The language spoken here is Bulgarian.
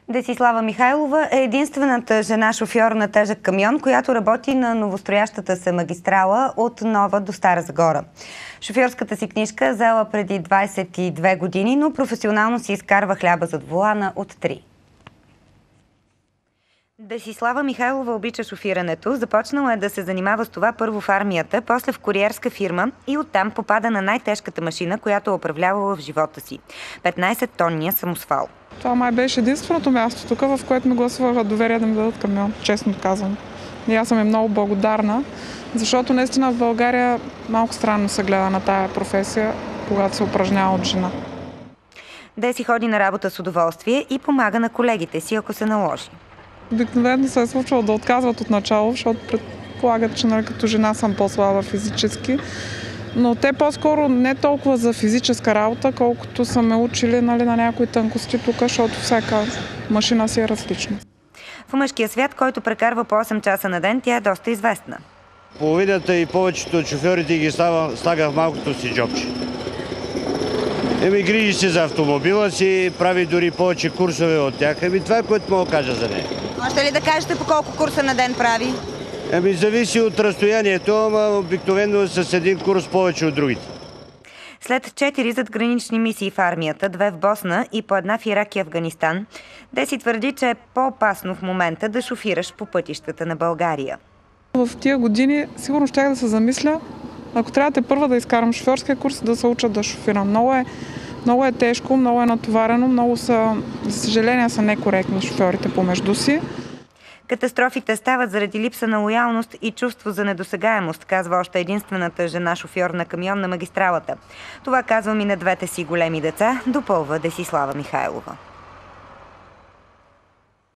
Десислава Михайлова е единствената жена шофьор на тежък камион, която работи на новостроящата се магистрала от Нова до Стара Загора. Шофьорската си книжка взела преди 22 години, но професионално си изкарва хляба зад волана от 3. Десислава Михайлова обича шофирането. Започнала е да се занимава с това първо в армията, после в куриерска фирма и оттам попада на най-тежката машина, която е управлявала в живота си – 15-тонния самосвал. Това май беше единственото място тук, в което ми гласуваха доверие да ми дадат камион, честно казвам. И аз съм и много благодарна, защото наистина в България малко странно се гледа на тая професия, когато се упражнява от жена. Деси ходи на работа с удоволствие и помага на колегите си, ако се наложи. Обикновено се е случвало да отказват от начало, защото предполагат, че като жена съм по-слаба физически. Но те по-скоро не толкова за физическа работа, колкото са ме учили на някои тънкости тук, защото всяка машина си е различна. В мъжкия свят, който прекарва по 8 часа на ден, тя е доста известна. Половината и повечето от шофьорите ги слага в малкото си джобче. Грижи се за автомобила си, прави дори повече курсове от тях. Това е, което мога да кажа за нея. Можете ли да кажете по колко курса на ден прави? Зависи от разстоянието, ама обикновено с един курс повече от другите. След 4 задгранични мисии в армията, 2 в Босна и по 1 в Ирак и Афганистан, Деси твърди, че е по-опасно в момента да шофираш по пътищата на България. В тия години сигурно щях да се замисля, ако трябва първа да изкарам шофьорския курс, да се уча да шофирам. Много е тежко, много е натоварено, за съжаление са некоректни шофьорите помежду си. Катастрофите стават заради липса на лоялност и чувство за недосегаемост, казва още единствената жена шофьор на камион на магистралата. Това казвам и на двете си големи деца, допълва Десислава Михайлова.